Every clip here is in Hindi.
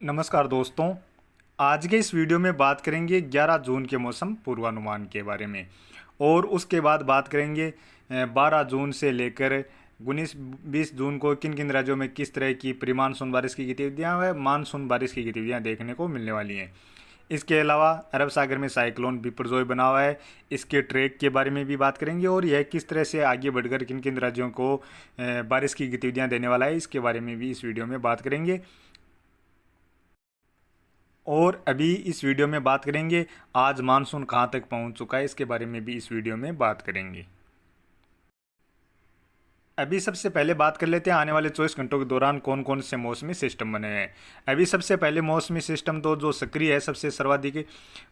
नमस्कार दोस्तों। आज के इस वीडियो में बात करेंगे 11 जून के मौसम पूर्वानुमान के बारे में और उसके बाद बात करेंगे 12 जून से लेकर 19-20 जून को किन किन राज्यों में किस तरह की प्री मानसून बारिश की गतिविधियां व मानसून बारिश की गतिविधियां देखने को मिलने वाली हैं। इसके अलावा अरब सागर में साइक्लोन बिपरजॉय बना हुआ है, इसके ट्रैक के बारे में भी बात करेंगे और यह किस तरह से आगे बढ़कर किन किन राज्यों को बारिश की गतिविधियां देने वाला है, इसके बारे में भी इस वीडियो में बात करेंगे। और अभी इस वीडियो में बात करेंगे आज मानसून कहाँ तक पहुँच चुका है, इसके बारे में भी इस वीडियो में बात करेंगे। अभी सबसे पहले बात कर लेते हैं आने वाले 24 घंटों के दौरान कौन कौन से मौसमी सिस्टम बने हैं। अभी सबसे पहले मौसमी सिस्टम तो जो सक्रिय है सबसे सर्वाधिक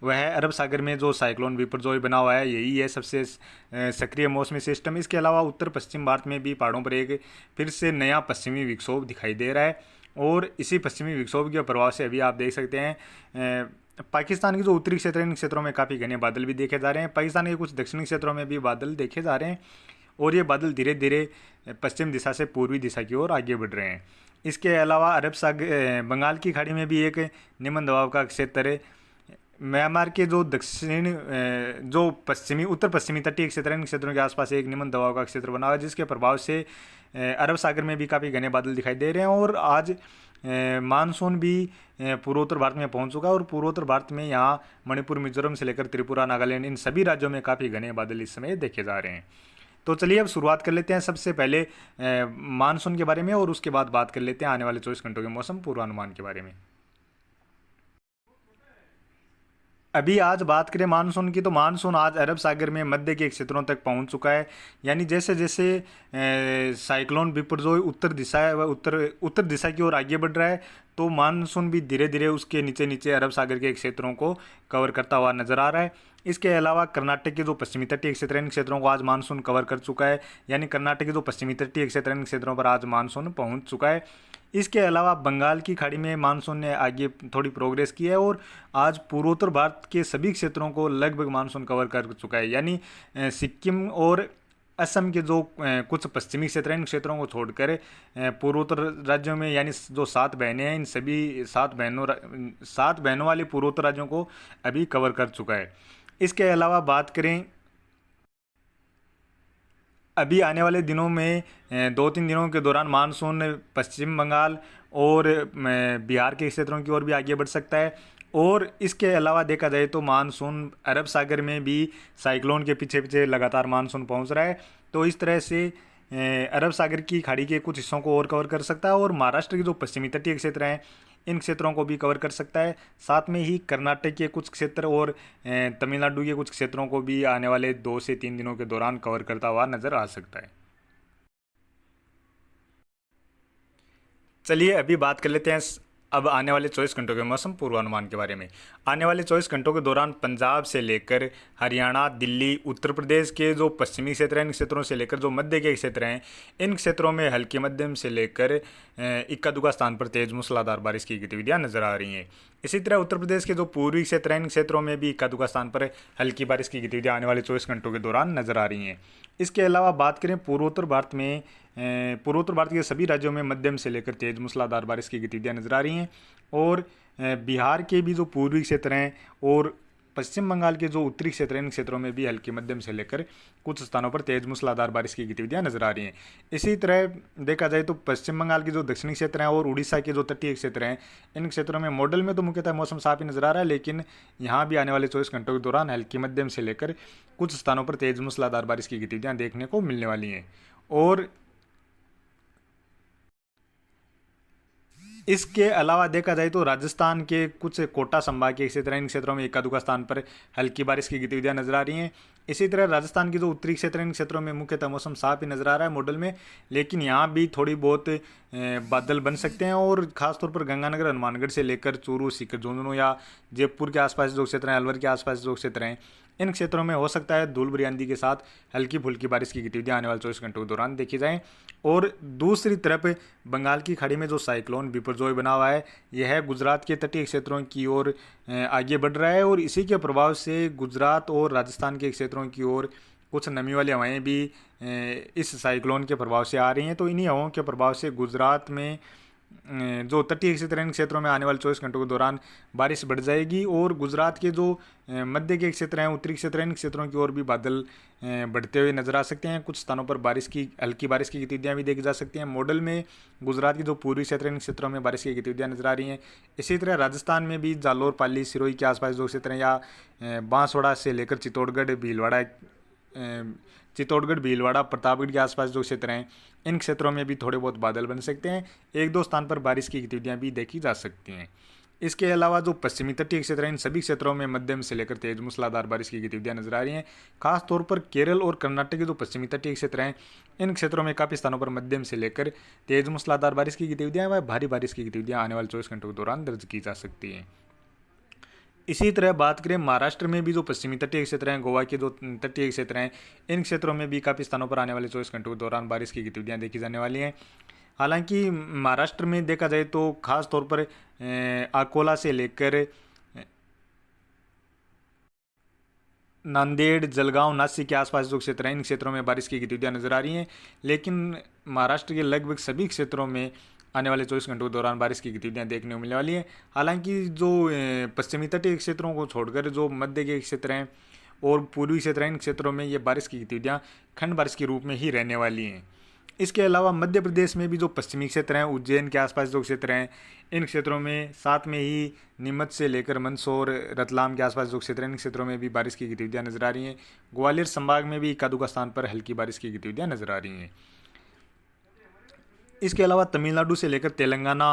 वह है अरब सागर में जो साइक्लोन बिपरजॉय बना हुआ है, यही है सबसे सक्रिय मौसमी सिस्टम। इसके अलावा उत्तर पश्चिम भारत में भी पहाड़ों पर एक फिर से नया पश्चिमी विक्षोभ दिखाई दे रहा है और इसी पश्चिमी विक्षोभ के प्रभाव से अभी आप देख सकते हैं पाकिस्तान के जो उत्तरी क्षेत्र हैं इन क्षेत्रों में काफ़ी घने बादल भी देखे जा रहे हैं। पाकिस्तान के कुछ दक्षिणी क्षेत्रों में भी बादल देखे जा रहे हैं और ये बादल धीरे धीरे पश्चिम दिशा से पूर्वी दिशा की ओर आगे बढ़ रहे हैं। इसके अलावा अरब सागर बंगाल की खाड़ी में भी एक निम्न दबाव का क्षेत्र है। म्यांमार के जो दक्षिण जो पश्चिमी उत्तर पश्चिमी तटीय क्षेत्र हैं इन क्षेत्रों के आसपास एक निम्न दबाव का क्षेत्र बना हुआ है, जिसके प्रभाव से अरब सागर में भी काफ़ी घने बादल दिखाई दे रहे हैं और आज मानसून भी पूर्वोत्तर भारत में पहुंच चुका है और पूर्वोत्तर भारत में यहाँ मणिपुर, मिजोरम से लेकर त्रिपुरा, नागालैंड इन सभी राज्यों में काफ़ी घने बादल इस समय देखे जा रहे हैं। तो चलिए अब शुरुआत कर लेते हैं सबसे पहले मानसून के बारे में और उसके बाद बात कर लेते हैं आने वाले 24 घंटों के मौसम पूर्वानुमान के बारे में। अभी आज बात करें मानसून की तो मानसून आज अरब सागर में मध्य के क्षेत्रों तक पहुंच चुका है। यानी जैसे जैसे साइक्लोन बिपरजॉय उत्तर दिशा व उत्तर दिशा की ओर आगे बढ़ रहा है तो मानसून भी धीरे धीरे उसके नीचे नीचे अरब सागर के क्षेत्रों को कवर करता हुआ नजर आ रहा है। इसके अलावा कर्नाटक के जो पश्चिमी तटीय क्षेत्र हैं इन क्षेत्रों को आज मानसून कवर कर चुका है। यानी कर्नाटक के जो पश्चिमी तटीय क्षेत्र हैं इन क्षेत्रों पर आज मानसून पहुंच चुका है। इसके अलावा बंगाल की खाड़ी में मानसून ने आगे थोड़ी प्रोग्रेस की है और आज पूर्वोत्तर भारत के सभी क्षेत्रों को लगभग मानसून कवर कर चुका है। यानी सिक्किम और असम के जो कुछ पश्चिमी क्षेत्र हैं इन क्षेत्रों को छोड़कर पूर्वोत्तर राज्यों में यानी जो 7 बहनें हैं इन सभी 7 बहनों वाले पूर्वोत्तर राज्यों को अभी कवर कर चुका है। इसके अलावा बात करें अभी आने वाले दिनों में 2-3 दिनों के दौरान मानसून पश्चिम बंगाल और बिहार के क्षेत्रों की ओर भी आगे बढ़ सकता है और इसके अलावा देखा जाए तो मानसून अरब सागर में भी साइक्लोन के पीछे पीछे लगातार मानसून पहुंच रहा है। तो इस तरह से अरब सागर की खाड़ी के कुछ हिस्सों को और कवर कर सकता है और महाराष्ट्र के जो पश्चिमी तटीय क्षेत्र हैं इन क्षेत्रों को भी कवर कर सकता है। साथ में ही कर्नाटक के कुछ क्षेत्र और तमिलनाडु के कुछ क्षेत्रों को भी आने वाले 2 से 3 दिनों के दौरान कवर करता हुआ नजर आ सकता है। चलिए अभी बात कर लेते हैं अब आने वाले 24 घंटों के मौसम पूर्वानुमान के बारे में। आने वाले 24 घंटों के दौरान पंजाब से लेकर हरियाणा, दिल्ली, उत्तर प्रदेश के जो पश्चिमी क्षेत्र हैं इन क्षेत्रों से लेकर जो मध्य के क्षेत्र हैं इन क्षेत्रों में हल्की मध्यम से लेकर इक्का दुक्का स्थान पर तेज मूसलाधार बारिश की गतिविधियां नजर आ रही हैं। इसी तरह उत्तर प्रदेश के जो पूर्वी क्षेत्र हैं इन क्षेत्रों में भी इक्का दुक्का स्थान पर हल्की बारिश की गतिविधियां आने वाले 24 घंटों के दौरान नजर आ रही हैं। इसके अलावा बात करें पूर्वोत्तर भारत में पूर्वोत्तर भारत के सभी राज्यों में मध्यम से लेकर तेज मूसलाधार बारिश की गतिविधियां नजर आ रही हैं और बिहार के भी जो पूर्वी क्षेत्र हैं और पश्चिम बंगाल के जो उत्तरी क्षेत्र हैं इन क्षेत्रों में भी हल्की मध्यम से लेकर कुछ स्थानों पर तेज मूसलाधार बारिश की गतिविधियां नजर आ रही हैं। इसी तरह देखा जाए तो पश्चिम बंगाल के जो दक्षिणी क्षेत्र हैं और उड़ीसा के जो तटीय क्षेत्र हैं इन क्षेत्रों में मॉडल में तो मुख्यतः मौसम साफ ही नजर आ रहा है, लेकिन यहाँ भी आने वाले 24 घंटों के दौरान हल्की मध्यम से लेकर कुछ स्थानों पर तेज मूसलाधार बारिश की गतिविधियां देखने को मिलने वाली हैं। और इसके अलावा देखा जाए तो राजस्थान के कुछ कोटा संभाग के क्षेत्र हैं इन क्षेत्रों में इक्का दुक्का स्थान पर हल्की बारिश की गतिविधियां नजर आ रही हैं। इसी तरह राजस्थान के जो उत्तरी क्षेत्र हैं इन क्षेत्रों में मुख्यतः मौसम साफ ही नजर आ रहा है मॉडल में, लेकिन यहाँ भी थोड़ी बहुत बादल बन सकते हैं और खासतौर पर गंगानगर, हनुमानगढ़ से लेकर चूरू, सीकर, झुंझुनू या जयपुर के आसपास जो क्षेत्र हैं, अलवर के आसपास जो क्षेत्र हैं इन क्षेत्रों में हो सकता है धूल भरी आंधी के साथ हल्की फुल्की बारिश की गतिविधियां आने वाले 24 घंटों के दौरान देखी जाएं। और दूसरी तरफ बंगाल की खाड़ी में जो साइक्लोन बिपरजॉय बना हुआ है यह गुजरात के तटीय क्षेत्रों की ओर आगे बढ़ रहा है और इसी के प्रभाव से गुजरात और राजस्थान के क्षेत्रों की ओर कुछ नमी वाली हवाएं भी इस साइक्लोन के प्रभाव से आ रही हैं। तो इन्हीं हवाओं के प्रभाव से गुजरात में जो तटीय क्षेत्र हैं, इन क्षेत्रों में आने वाले 24 घंटों के दौरान बारिश बढ़ जाएगी और गुजरात के जो मध्य के क्षेत्र हैं, उत्तरी क्षेत्र हैं, इन क्षेत्रों की ओर भी बादल बढ़ते हुए नजर आ सकते हैं। कुछ स्थानों पर हल्की बारिश की गतिविधियां भी देखी जा सकती हैं। मॉडल में गुजरात के जो पूर्वी क्षेत्र हैं, इन क्षेत्रों में बारिश की गतिविधियां नजर आ रही हैं। इसी तरह राजस्थान में भी जालोर, पाली, सिरोही के आसपास जो क्षेत्र हैं, या बांसवाड़ा से लेकर चित्तौड़गढ़, भीलवाड़ा, प्रतापगढ़ के आसपास जो क्षेत्र हैं, इन क्षेत्रों में भी थोड़े बहुत बादल बन सकते हैं। एक दो स्थान पर बारिश की गतिविधियां भी देखी जा सकती हैं। इसके अलावा जो पश्चिमी तटीय क्षेत्र हैं, इन सभी क्षेत्रों में मध्यम से लेकर तेज मूसलाधार बारिश की गतिविधियां नजर आ रही हैं। खास तौर पर केरल और कर्नाटक के जो पश्चिमी तटीय क्षेत्र हैं, इन क्षेत्रों में काफ़ी स्थानों पर मध्यम से लेकर तेज मूसलाधार बारिश की गतिविधियां व भारी बारिश की गतिविधियां आने वाले 24 घंटों के दौरान दर्ज की जा सकती हैं। इसी तरह बात करें महाराष्ट्र में भी जो पश्चिमी तटीय क्षेत्र हैं, गोवा के जो तटीय क्षेत्र हैं, इन क्षेत्रों में भी काफ़ी स्थानों पर आने वाले 24 घंटों के दौरान बारिश की गतिविधियां देखी जाने वाली हैं। हालांकि महाराष्ट्र में देखा जाए तो खास तौर पर अकोला से लेकर नांदेड़, जलगांव, नासिक के आसपास जो क्षेत्र हैं, इन क्षेत्रों में बारिश की गतिविधियां नजर आ रही हैं। लेकिन महाराष्ट्र के लगभग सभी क्षेत्रों में आने वाले 24 घंटों के दौरान बारिश की गतिविधियां देखने को मिलने वाली हैं। हालांकि जो पश्चिमी तटीय क्षेत्रों को छोड़कर जो मध्य के क्षेत्र हैं और पूर्वी क्षेत्र हैं, इन क्षेत्रों में ये बारिश की गतिविधियां खंड बारिश के रूप में ही रहने वाली हैं। इसके अलावा मध्य प्रदेश में भी जो पश्चिमी क्षेत्र हैं, उज्जैन के आसपास जो क्षेत्र हैं, इन क्षेत्रों में साथ में ही नीमच से लेकर मंदसौर, रतलाम के आसपास जो क्षेत्र हैं, इन क्षेत्रों में भी बारिश की गतिविधियां नजर आ रही हैं। ग्वालियर संभाग में भी इक्का-दुक्का स्थान पर हल्की बारिश की गतिविधियां नजर आ रही हैं। इसके अलावा तमिलनाडु से लेकर तेलंगाना,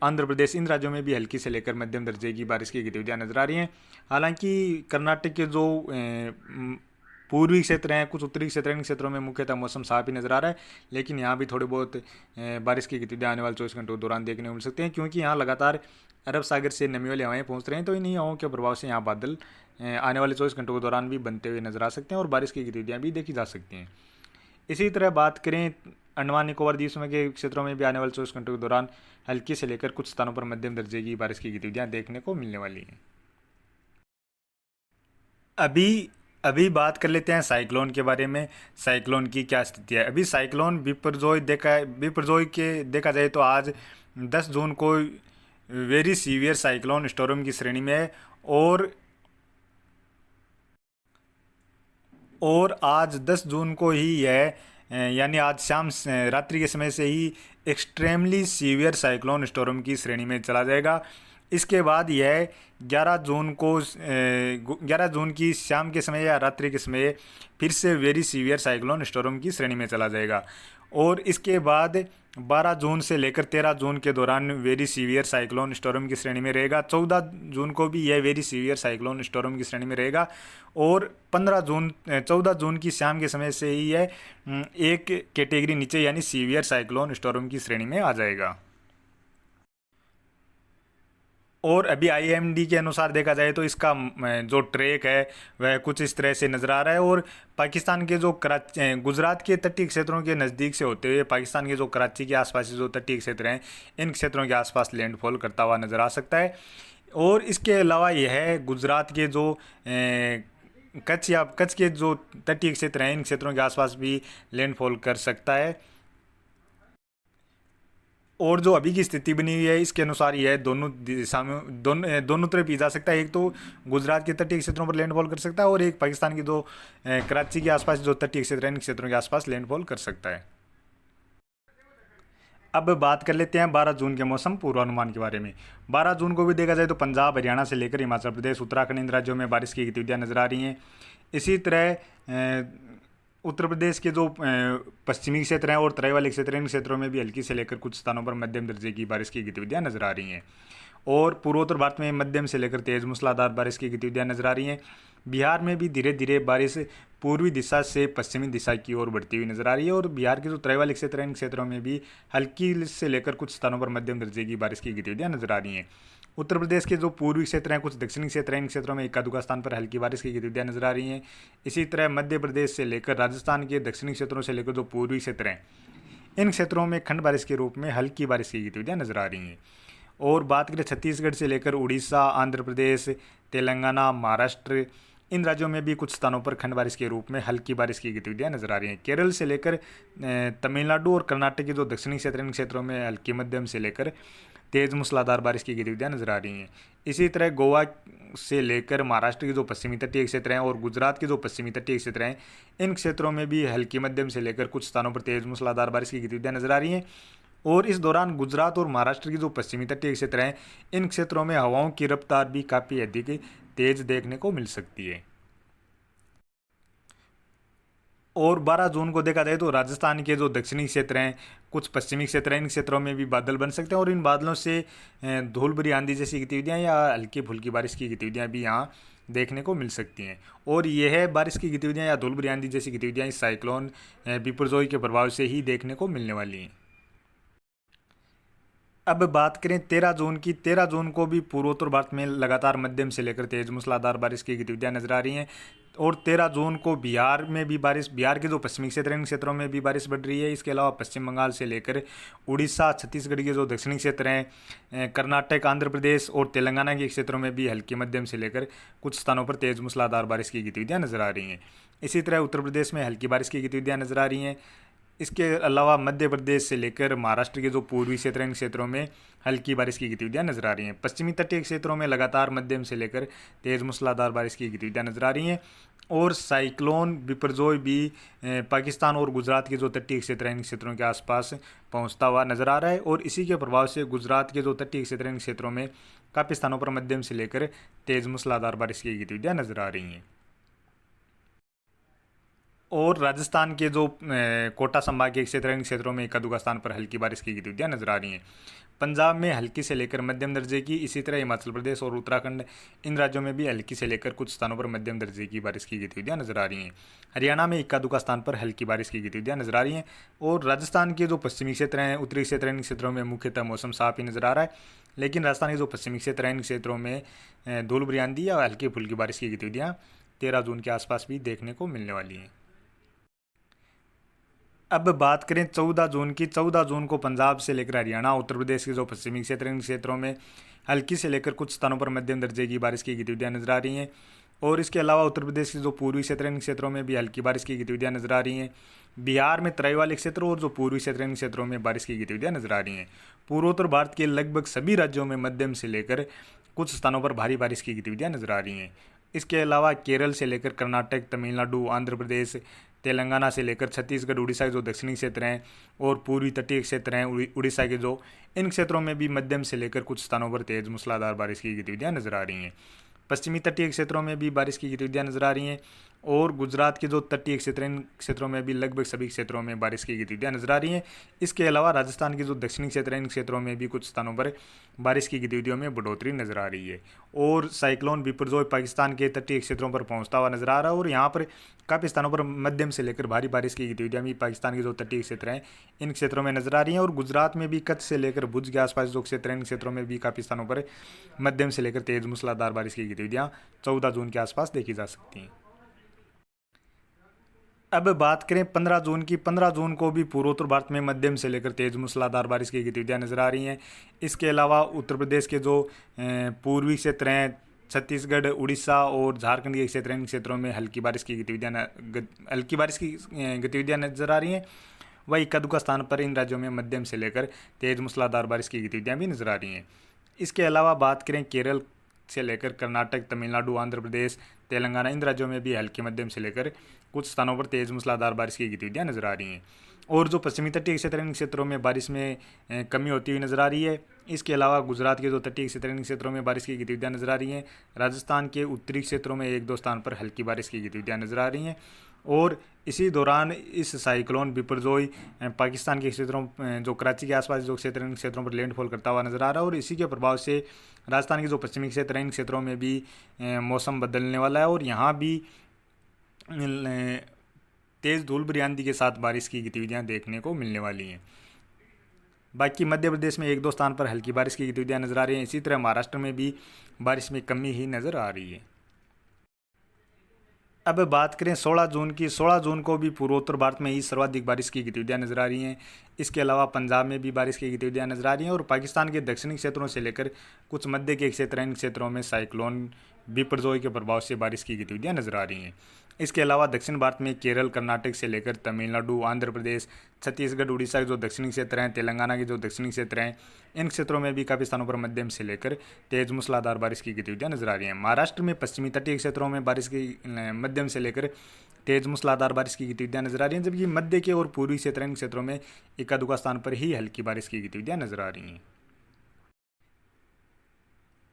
आंध्र प्रदेश, इन राज्यों में भी हल्की से लेकर मध्यम दर्जे की बारिश की गतिविधियां नजर आ रही हैं। हालांकि कर्नाटक के जो पूर्वी क्षेत्र हैं, कुछ उत्तरी क्षेत्र हैं, इन क्षेत्रों में मुख्यतः मौसम साफ ही नजर आ रहा है। लेकिन यहाँ भी थोड़ी बहुत बारिश की गतिविधियां आने वाले 24 घंटों के दौरान देखने को मिल सकते हैं, क्योंकि यहाँ लगातार अरब सागर से नमी वाली हवाएं पहुँच रही हैं। तो इन्हीं हवाओं के प्रभाव से यहाँ बादल आने वाले 24 घंटों के दौरान भी बनते हुए नजर आ सकते हैं और बारिश की गतिविधियाँ भी देखी जा सकती हैं। इसी तरह बात करें अंडमान निकोबार द्वीप समूह के क्षेत्रों में भी आने वाले 24 घंटों के दौरान हल्की से लेकर कुछ स्थानों पर मध्यम दर्जे की बारिश की गतिविधियां देखने को मिलने वाली हैं। अभी अभी बात कर लेते हैं साइक्लोन के बारे में। साइक्लोन की क्या स्थिति है? अभी साइक्लोन बिपरजोय के देखा जाए तो आज 10 जून को वेरी सीवियर साइक्लोन स्टॉर्म की श्रेणी में है और आज 10 जून को ही यह यानी आज शाम रात्रि के समय से ही एक्सट्रीमली सीवियर साइक्लोन स्टॉर्म की श्रेणी में चला जाएगा। इसके बाद यह 11 जून की शाम के समय या रात्रि के समय फिर से वेरी सीवियर साइक्लोन स्टॉर्म की श्रेणी में चला जाएगा और इसके बाद 12 जून से लेकर 13 जून के दौरान वेरी सीवियर साइक्लोन स्टॉर्म की श्रेणी में रहेगा। 14 जून को भी यह वेरी सीवियर साइक्लोन स्टॉर्म की श्रेणी में रहेगा और 14 जून की शाम के समय से ही यह एक कैटेगरी नीचे यानी सीवियर साइक्लोन स्टॉर्म की श्रेणी में आ जाएगा। और अभी आईएमडी के अनुसार देखा जाए तो इसका जो ट्रैक है वह कुछ इस तरह से नज़र आ रहा है और पाकिस्तान के जो गुजरात के तटीय क्षेत्रों के नज़दीक से होते हुए पाकिस्तान के जो कराची के आसपास जो तटीय क्षेत्र हैं, इन क्षेत्रों के आसपास लैंडफॉल करता हुआ नज़र आ सकता है। और इसके अलावा यह गुजरात के जो कच्छ के जो तटीय क्षेत्र हैं, इन क्षेत्रों के आसपास भी लैंडफॉल कर सकता है। और जो अभी की स्थिति बनी हुई है इसके अनुसार यह दोनों दिशा में दोनों तरफ भी जा सकता है। एक तो गुजरात के तटीय क्षेत्रों पर लैंडफॉल कर सकता है और एक पाकिस्तान की जो कराची के आसपास जो तटीय क्षेत्र हैं, इन क्षेत्रों के आसपास लैंडफॉल कर सकता है। अब बात कर लेते हैं 12 जून के मौसम पूर्वानुमान के बारे में। 12 जून को भी देखा जाए तो पंजाब, हरियाणा से लेकर हिमाचल प्रदेश, उत्तराखंड, इन राज्यों में बारिश की गतिविधियां नजर आ रही हैं। इसी तरह उत्तर प्रदेश के जो पश्चिमी क्षेत्र हैं और तराई वाले क्षेत्र हैं, इन क्षेत्रों में भी हल्की से लेकर कुछ स्थानों पर मध्यम दर्जे की बारिश की गतिविधियां नजर आ रही हैं। और पूर्वोत्तर भारत में मध्यम से लेकर तेज मूसलाधार बारिश की गतिविधियां नजर आ रही हैं। बिहार में भी धीरे धीरे बारिश पूर्वी दिशा से पश्चिमी दिशा की ओर बढ़ती हुई नजर आ रही है और बिहार के जो तराई वाले क्षेत्र हैं, इन क्षेत्रों में भी हल्की से लेकर कुछ स्थानों पर मध्यम दर्जे की बारिश की गतिविधियां नजर आ रही हैं। उत्तर प्रदेश के जो पूर्वी क्षेत्र हैं, कुछ दक्षिणी क्षेत्र हैं, इन क्षेत्रों में इक्का-दुक्का स्थान पर हल्की बारिश की गतिविधियां नजर आ रही हैं। इसी तरह मध्य प्रदेश से लेकर राजस्थान के दक्षिणी क्षेत्रों से लेकर जो पूर्वी क्षेत्र हैं, इन क्षेत्रों में खंड बारिश के रूप में हल्की बारिश की गतिविधियां नजर आ रही हैं। और बात करें छत्तीसगढ़ से लेकर उड़ीसा, आंध्र प्रदेश, तेलंगाना, महाराष्ट्र, इन राज्यों में भी कुछ स्थानों पर खंड बारिश के रूप में हल्की बारिश की गतिविधियां नजर आ रही हैं। केरल से लेकर तमिलनाडु और कर्नाटक के जो दक्षिणी क्षेत्र, इन क्षेत्रों में हल्की मध्यम से लेकर तेज मूसलाधार बारिश की गतिविधियां नजर आ रही हैं। इसी तरह गोवा से लेकर महाराष्ट्र के जो पश्चिमी तटीय क्षेत्र हैं और गुजरात के जो पश्चिमी तटीय क्षेत्र हैं, इन क्षेत्रों में भी हल्की मध्यम से लेकर कुछ स्थानों पर तेज मूसलाधार बारिश की गतिविधियां नजर आ रही हैं। और इस दौरान गुजरात और महाराष्ट्र के जो पश्चिमी तटीय क्षेत्र हैं, इन क्षेत्रों में हवाओं की रफ्तार भी काफ़ी अधिक तेज देखने को मिल सकती है। और 12 जून को देखा जाए तो राजस्थान के जो दक्षिणी क्षेत्र हैं, कुछ पश्चिमी क्षेत्र हैं, इन क्षेत्रों में भी बादल बन सकते हैं और इन बादलों से धूल भरी आंधी जैसी गतिविधियां या हल्की फुल्की बारिश की गतिविधियां भी यहाँ देखने को मिल सकती हैं। और यह बारिश की गतिविधियां या धूल भरी आंधी जैसी गतिविधियां इस साइक्लोन बिपरजॉय के प्रभाव से ही देखने को मिलने वाली हैं। अब बात करें 13 जून की। 13 जून को भी पूर्वोत्तर भारत में लगातार मध्यम से लेकर तेज मूसलाधार बारिश की गतिविधियां नजर आ रही हैं। और 13 जून को बिहार में भी बारिश, बिहार के जो पश्चिमी क्षेत्र हैं, इन क्षेत्रों में भी बारिश बढ़ रही है। इसके अलावा पश्चिम बंगाल से लेकर उड़ीसा, छत्तीसगढ़ के जो दक्षिणी क्षेत्र हैं, कर्नाटक, आंध्र प्रदेश और तेलंगाना के क्षेत्रों में भी हल्की मध्यम से लेकर कुछ स्थानों पर तेज मूसलाधार बारिश की गतिविधियां नजर आ रही हैं। इसी तरह उत्तर प्रदेश में हल्की बारिश की गतिविधियां नजर आ रही हैं। इसके अलावा मध्य प्रदेश से लेकर महाराष्ट्र के जो पूर्वी क्षेत्र हैं, इन क्षेत्रों में हल्की बारिश की गतिविधियां नजर आ रही हैं। पश्चिमी तटीय क्षेत्रों में लगातार मध्यम से लेकर तेज मूसलाधार बारिश की गतिविधियां नजर आ रही हैं। और साइक्लोन बिपरजॉय भी पाकिस्तान और गुजरात के जो तटीय क्षेत्र हैं, इन क्षेत्रों के आसपास पहुंचता हुआ नजर आ रहा है। और इसी के प्रभाव से गुजरात के जो तटीय क्षेत्र हैं, इन क्षेत्रों में काफ़ी स्थानों पर मध्यम से लेकर तेज मूसलाधार बारिश की गतिविधियां नजर आ रही हैं। और राजस्थान के जो कोटा संभाग के क्षेत्र हैं, इन क्षेत्रों में एका दुका स्थान पर हल्की बारिश की गतिविधियां नजर आ रही हैं। पंजाब में हल्की से लेकर मध्यम दर्जे की, इसी तरह हिमाचल प्रदेश और उत्तराखंड, इन राज्यों में भी हल्की से लेकर कुछ स्थानों पर मध्यम दर्जे की बारिश की गतिविधियां नजर आ रही हैं। हरियाणा में इक्का दुक्का स्थान पर हल्की बारिश की गतिविधियां नजर आ रही हैं। और राजस्थान के जो पश्चिमी क्षेत्र हैं, उत्तरी क्षेत्र हैं, इन क्षेत्रों में मुख्यतः मौसम साफ ही नजर आ रहा है। लेकिन राजस्थान के जो पश्चिमी क्षेत्र हैं, इन क्षेत्रों में धूल भरी आंधी या हल्की फुल्की बारिश की गतिविधियां 13 जून के आसपास भी देखने को मिलने वाली हैं। अब बात करें 14 जून की। 14 जून को पंजाब से लेकर हरियाणा, उत्तर प्रदेश के जो पश्चिमी क्षेत्र हैं, इन क्षेत्रों में हल्की से लेकर कुछ स्थानों पर मध्यम दर्जे की बारिश की गतिविधियां नजर आ रही हैं। और इसके अलावा उत्तर प्रदेश के जो पूर्वी क्षेत्र हैं, इन क्षेत्रों में भी हल्की बारिश की गतिविधियां नजर आ रही हैं। बिहार में तराई वाले क्षेत्र और जो पूर्वी क्षेत्र हैं, इन क्षेत्रों में बारिश की गतिविधियां नजर आ रही हैं। पूर्वोत्तर भारत के लगभग सभी राज्यों में मध्यम से लेकर कुछ स्थानों पर भारी बारिश की गतिविधियां नजर आ रही हैं। इसके अलावा केरल से लेकर कर्नाटक, तमिलनाडु, आंध्र प्रदेश, तेलंगाना से लेकर छत्तीसगढ़, उड़ीसा के जो दक्षिणी क्षेत्र हैं और पूर्वी तटीय क्षेत्र हैं, उड़ीसा के जो, इन क्षेत्रों में भी मध्यम से लेकर कुछ स्थानों पर तेज मूसलाधार बारिश की गतिविधियां नजर आ रही हैं। पश्चिमी तटीय क्षेत्रों में भी बारिश की गतिविधियां नजर आ रही हैं। और गुजरात के जो तटीय क्षेत्र हैं, इन क्षेत्रों में भी लगभग सभी क्षेत्रों में बारिश की गतिविधियां नजर आ रही हैं। इसके अलावा राजस्थान के जो दक्षिणी क्षेत्र हैं, इन क्षेत्रों में भी कुछ स्थानों पर बारिश की गतिविधियों में बढ़ोतरी नजर आ रही है। और साइक्लोन बिपरजॉय पाकिस्तान के तटीय क्षेत्रों पर पहुंचता हुआ नजर आ रहा है। और यहाँ पर काफ़ी स्थानों पर मध्यम से लेकर भारी बारिश की गतिविधियां भी पाकिस्तान के जो तटीय क्षेत्र हैं, इन क्षेत्रों में नजर आ रही हैं। और गुजरात में भी कच्छ से लेकर भुज के आसपास जो क्षेत्र हैं, इन क्षेत्रों में भी काफ़ी स्थानों पर मध्यम से लेकर तेज मूसलाधार बारिश की गतिविधियां 14 जून के आसपास देखी जा सकती हैं। अब बात करें 15 जून की। 15 जून को भी पूर्वोत्तर भारत में मध्यम से लेकर तेज मूसलाधार बारिश की गतिविधियां नजर आ रही हैं। इसके अलावा उत्तर प्रदेश के जो पूर्वी क्षेत्र हैं, छत्तीसगढ़, उड़ीसा और झारखंड के क्षेत्र हैं, इन क्षेत्रों में हल्की बारिश की गतिविधियां नजर आ रही हैं। वही इक्का दुक्का स्थान पर इन राज्यों में मध्यम से लेकर तेज मूसलाधार बारिश की गतिविधियां भी नजर आ रही हैं। इसके अलावा बात करें केरल से लेकर कर्नाटक, तमिलनाडु, आंध्र प्रदेश, तेलंगाना, इन राज्यों में भी हल्की मध्यम से लेकर कुछ स्थानों पर तेज मूसलाधार बारिश की गतिविधियां नजर आ रही हैं। और जो पश्चिमी तटीय क्षेत्र हैं, इन क्षेत्रों में बारिश में कमी होती हुई नजर आ रही है। इसके अलावा गुजरात के जो तटीय क्षेत्र हैं, इन क्षेत्रों में बारिश की गतिविधियां नजर आ रही हैं। राजस्थान के उत्तरी क्षेत्रों में एक दो स्थान पर हल्की बारिश की गतिविधियां नजर आ रही हैं। और इसी दौरान इस साइक्लोन बिपरजॉय पाकिस्तान के क्षेत्रों, जो कराची के आसपास जो क्षेत्र हैं, इन क्षेत्रों पर लैंडफॉल करता हुआ नजर आ रहा है। और इसी के प्रभाव से राजस्थान के जो पश्चिमी क्षेत्र हैं, इन क्षेत्रों में भी मौसम बदलने वाला है। और यहाँ भी तेज़ धूल भरी आंधी के साथ बारिश की गतिविधियां देखने को मिलने वाली हैं। बाकी मध्य प्रदेश में एक दो स्थान पर हल्की बारिश की गतिविधियां नजर आ रही हैं। इसी तरह महाराष्ट्र में भी बारिश में कमी ही नज़र आ रही है। अब बात करें 16 जून की। 16 जून को भी पूर्वोत्तर भारत में ही सर्वाधिक बारिश की गतिविधियां नजर आ रही हैं। इसके अलावा पंजाब में भी बारिश की गतिविधियां नजर आ रही हैं और पाकिस्तान के दक्षिणी क्षेत्रों से लेकर कुछ मध्य के क्षेत्र, इन क्षेत्रों में साइक्लोन बिपरजॉय के प्रभाव से बारिश की गतिविधियां नजर आ रही हैं। इसके अलावा दक्षिण भारत में केरल, कर्नाटक से लेकर तमिलनाडु, आंध्र प्रदेश, छत्तीसगढ़, उड़ीसा के जो दक्षिणी क्षेत्र हैं, तेलंगाना के जो दक्षिणी क्षेत्र हैं, इन क्षेत्रों में भी काफ़ी स्थानों पर मध्यम से लेकर तेज मूसलाधार बारिश की गतिविधियां नजर आ रही हैं। महाराष्ट्र में पश्चिमी तटीय क्षेत्रों में बारिश की मध्यम से लेकर तेज मूसलाधार बारिश की गतिविधियां नजर आ रही हैं, जबकि मध्य के और पूर्वी क्षेत्र, इन क्षेत्रों में इक्का दुक्का स्थान पर ही हल्की बारिश की गतिविधियां नजर आ रही हैं।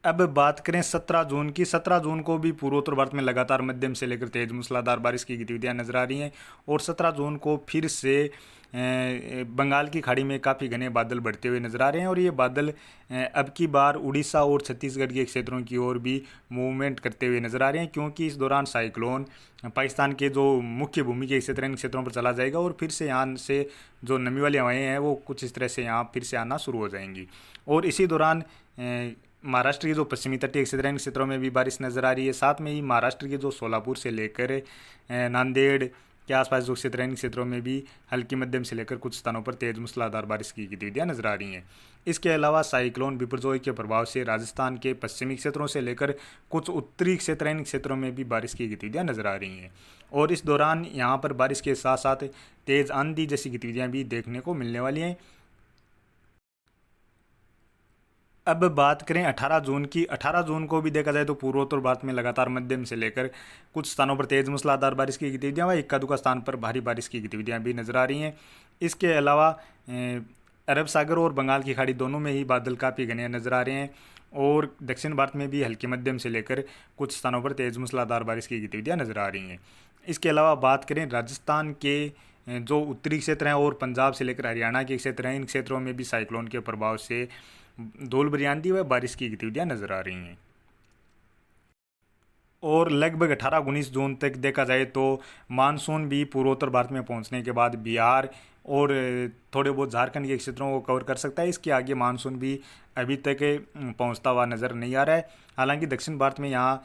अब बात करें 17 जून की। 17 जून को भी पूर्वोत्तर भारत में लगातार मध्यम से लेकर तेज मूसलाधार बारिश की गतिविधियां नजर आ रही हैं और 17 जून को फिर से बंगाल की खाड़ी में काफ़ी घने बादल बढ़ते हुए नजर आ रहे हैं और ये बादल अब की बार उड़ीसा और छत्तीसगढ़ के क्षेत्रों की ओर भी मूवमेंट करते हुए नजर आ रहे हैं, क्योंकि इस दौरान साइक्लोन पाकिस्तान के जो मुख्य भूमि के क्षेत्र, इन क्षेत्रों पर चला जाएगा और फिर से यहाँ से जो नमी वाली हवाएं हैं वो कुछ इस तरह से यहाँ फिर से आना शुरू हो जाएंगी। और इसी दौरान महाराष्ट्र के जो पश्चिमी तटीय क्षेत्र हैं, इन क्षेत्रों में भी बारिश नज़र आ रही है। साथ में ही महाराष्ट्र के जो सोलापुर से लेकर नांदेड़ के आसपास जो क्षेत्र हैं, इन क्षेत्रों में भी हल्की मध्यम से लेकर कुछ स्थानों पर तेज मूसलाधार बारिश की गतिविधियां नजर आ रही हैं। इसके अलावा साइक्लोन बिपरजॉय के प्रभाव से राजस्थान के पश्चिमी क्षेत्रों से लेकर कुछ उत्तरी क्षेत्र, इन क्षेत्रों में भी बारिश की गतिविधियां नजर आ रही हैं और इस दौरान यहाँ पर बारिश के साथ साथ तेज आंधी जैसी गतिविधियाँ भी देखने को मिलने वाली हैं। अब बात करें 18 जून की। 18 जून को भी देखा जाए तो पूर्वोत्तर भारत में लगातार मध्यम से लेकर कुछ स्थानों पर तेज मूसलाधार बारिश की गतिविधियां व इक्का दुक्का स्थान पर भारी बारिश की गतिविधियां भी नजर आ रही हैं। इसके अलावा अरब सागर और बंगाल की खाड़ी दोनों में ही बादल काफ़ी घने नजर आ रहे हैं और दक्षिण भारत में भी हल्की मध्यम से लेकर कुछ स्थानों पर तेज मूसलाधार बारिश की गतिविधियां नजर आ रही हैं। इसके अलावा बात करें राजस्थान के जो उत्तरी क्षेत्र हैं और पंजाब से लेकर हरियाणा के क्षेत्र हैं, इन क्षेत्रों में भी साइक्लोन के प्रभाव से धूल भरी आंधी व बारिश की गतिविधियां नजर आ रही हैं। और लगभग 18-19 जून तक देखा जाए तो मानसून भी पूर्वोत्तर भारत में पहुंचने के बाद बिहार और थोड़े बहुत झारखंड के क्षेत्रों को कवर कर सकता है। इसके आगे मानसून भी अभी तक पहुंचता हुआ नज़र नहीं आ रहा है। हालांकि दक्षिण भारत में यहाँ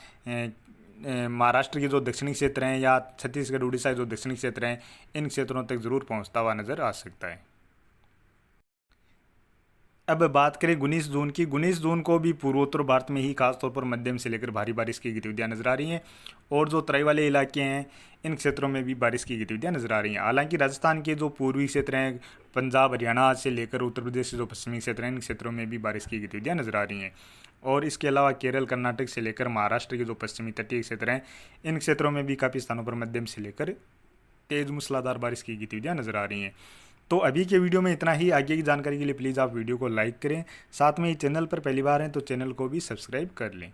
महाराष्ट्र के जो दक्षिणी क्षेत्र हैं या छत्तीसगढ़, उड़ीसा के जो दक्षिणी क्षेत्र हैं, इन क्षेत्रों तक ज़रूर पहुँचता हुआ नज़र आ सकता है। अब बात करें 19 जून की। 19 जून को भी पूर्वोत्तर भारत में ही खासतौर पर मध्यम से लेकर भारी बारिश की गतिविधियां नजर आ रही हैं और जो तराई वाले इलाके हैं, इन क्षेत्रों में भी बारिश की गतिविधियां नजर आ रही हैं। हालांकि राजस्थान के जो पूर्वी क्षेत्र हैं, पंजाब, हरियाणा से लेकर उत्तर प्रदेश के जो पश्चिमी क्षेत्र हैं, इन क्षेत्रों में भी बारिश की गतिविधियां नजर आ रही हैं और इसके अलावा केरल, कर्नाटक से लेकर महाराष्ट्र के जो पश्चिमी तटीय क्षेत्र हैं, इन क्षेत्रों में भी काफ़ी स्थानों पर मध्यम से लेकर तेज मूसलाधार बारिश की गतिविधियां नजर आ रही हैं। तो अभी के वीडियो में इतना ही। आगे की जानकारी के लिए प्लीज़ आप वीडियो को लाइक करें, साथ में ही चैनल पर पहली बार हैं तो चैनल को भी सब्सक्राइब कर लें।